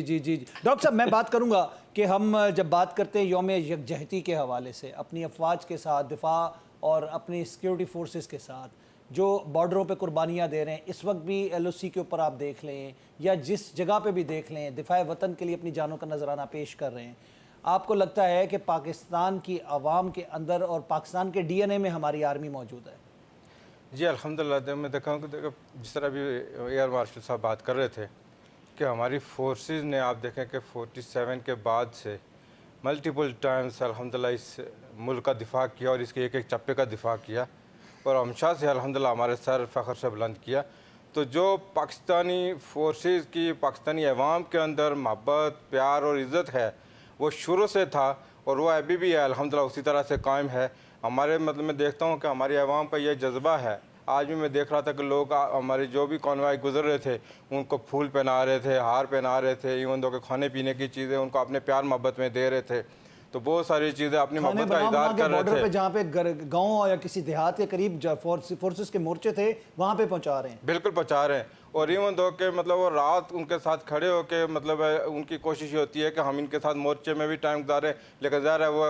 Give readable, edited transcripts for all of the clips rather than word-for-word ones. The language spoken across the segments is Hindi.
जी जी जी डॉक्टर साहब, मैं बात करूंगा कि हम जब बात करते हैं यौम यकजहती के हवाले से अपनी अफवाज के साथ दिफा और अपनी सिक्योरिटी फोर्सेस के साथ जो बॉर्डरों पे कुर्बानियाँ दे रहे हैं, इस वक्त भी LOC के ऊपर आप देख लें या जिस जगह पे भी देख लें, दिफा वतन के लिए अपनी जानों का नजराना पेश कर रहे हैं। आपको लगता है कि पाकिस्तान की आवाम के अंदर और पाकिस्तान के DNA में हमारी आर्मी मौजूद है? जी अल्हम्दुलिल्लाह। मैं देखा हूँ कि देखो, जिस तरह अभी एयर मार्शल साहब बात कर रहे थे कि हमारी फोर्सेस ने, आप देखें कि 47 के बाद से मल्टीपल टाइम्स अल्हम्दुलिल्लाह इस मुल्क का दिफा किया और इसके एक एक चप्पे का दिफा किया और हमेशा से अल्हम्दुलिल्लाह हमारे सर फ़ख्र से बुलंद किया। तो जो पाकिस्तानी फोर्सेस की पाकिस्तानी अवाम के अंदर मोहब्बत, प्यार और इज़्ज़त है, वो शुरू से था और वो अभी भी है अल्हम्दुलिल्लाह, उसी तरह से कायम है। हमारे मतलब मैं देखता हूँ कि हमारी आवाम का ये जज्बा है। आज भी मैं देख रहा था कि लोग हमारे जो भी कॉन्वाय गुजर रहे थे उनको फूल पहना रहे थे, हार पहना रहे थे, इवन दो के खाने पीने की चीज़ें उनको अपने प्यार मोहब्बत में दे रहे थे। तो बहुत सारी चीज़ें अपनी मोहब्बत का इज़हार कर रहे थे। पे जहाँ पे गांव या किसी देहात के करीब फोर्सेस के मोर्चे थे वहाँ पे पहुँचा रहे हैं। बिल्कुल पहुँचा रहे हैं। और इवन दो के मतलब वो रात उनके साथ खड़े होकर मतलब उनकी कोशिश होती है कि हम इनके साथ मोर्चे में भी टाइम गुजारें, लेकिन ज़ाहिर है वो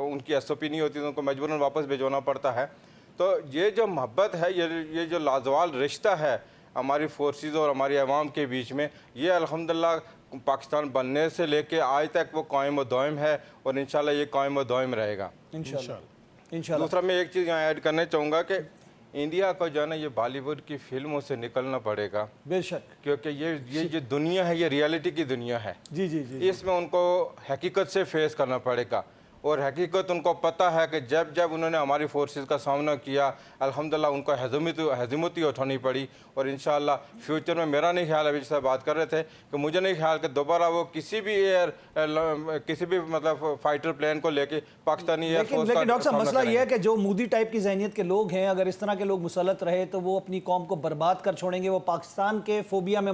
उनकी SOP नहीं होती तो उनको मजबूरन वापस भिजवाना पड़ता है। तो ये जो मोहब्बत है, ये जो लाजवाल रिश्ता है हमारी फोर्सेस और हमारी आवाम के बीच में, ये अल्हम्दुलिल्लाह पाकिस्तान बनने से लेके आज तक वो कायम व दायम है और इंशाल्लाह ये कायम व दायम रहेगा इंशाल्लाह। दूसरा मैं एक चीज़ यहाँ ऐड करना चाहूँगा कि इंडिया को जो है ना, ये बॉलीवुड की फिल्मों से निकलना पड़ेगा बेशक, क्योंकि ये जो दुनिया है ये रियलिटी की दुनिया है। जी जी जी इसमें उनको हकीकत से फेस करना पड़ेगा और हकीकत उनको पता है कि जब जब उन्होंने हमारी फोर्सेस का सामना किया अल्हम्दुलिल्लाह उनको हज़ीमत उठानी पड़ी। और इंशाअल्लाह फ्यूचर में मेरा नहीं ख्याल, अभी जैसे बात कर रहे थे कि मुझे नहीं ख्याल कि दोबारा वो किसी भी मतलब फाइटर प्लेन को लेके पाकिस्तानी एयरफोर्स का लेकिन डॉक्टर साहब, मसला ये है करेंगे। कि जो मूदी टाइप की ज़हनियत के लोग हैं, अगर इस तरह के लोग मुसल्लत रहे तो वो अपनी कौम को बर्बाद कर छोड़ेंगे। वो पाकिस्तान के फोबिया में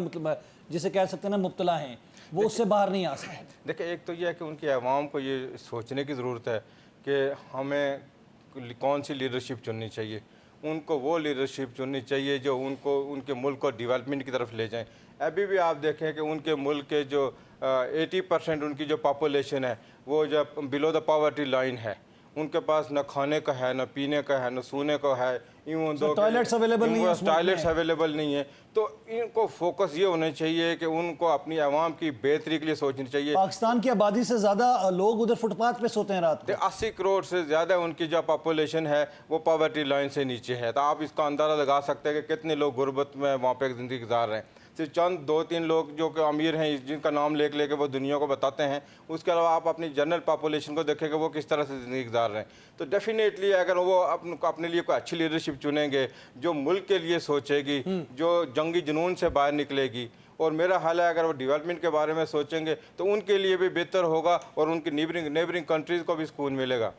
जिसे कह सकते हैं ना मुब्तला हैं, वो उससे बाहर नहीं आ सकते। देखिए, एक तो यह है कि उनकी आवाम को ये सोचने की ज़रूरत है कि हमें कौन सी लीडरशिप चुननी चाहिए। उनको वो लीडरशिप चुननी चाहिए जो उनको उनके मुल्क को डेवलपमेंट की तरफ ले जाएं। अभी भी आप देखें कि उनके मुल्क के जो 80% उनकी जो पॉपुलेशन है वो जो बिलो द पॉवर्टी लाइन है। उनके पास न खाने का है, न पीने का है, न सोने का है, इवन दो टॉयलेट्स अवेलेबल नहीं है, टॉयलेट्स अवेलेबल नहीं है। तो इनको फोकस ये होना चाहिए कि उनको अपनी आवाम की बेहतरी के लिए सोचनी चाहिए। पाकिस्तान की आबादी से ज़्यादा लोग उधर फुटपाथ पे सोते हैं रात को। 80 करोड़ से ज़्यादा उनकी जो पॉपुलेशन है वो पॉवर्टी लाइन से नीचे है। तो आप इसका अंदाज़ा लगा सकते हैं कि कितने लोग गुर्बत में वहाँ पे ज़िंदगी गुजार रहे हैं। सिर्फ चंद 2-3 लोग जो कि अमीर हैं जिनका नाम लेके वो दुनिया को बताते हैं। उसके अलावा आप अपनी जनरल पॉपुलेशन को देखें कि वो किस तरह से ज़िंदगी गुजार रहे हैं। तो डेफिनेटली अगर वो अपने लिए कोई अच्छी लीडरशिप चुनेंगे जो मुल्क के लिए सोचेगी, जो जंगी जुनून से बाहर निकलेगी, और मेरा हाल है अगर वो डेवलपमेंट के बारे में सोचेंगे तो उनके लिए भी बेहतर होगा और उनकी नेबरिंग कंट्रीज़ को भी सुकून मिलेगा।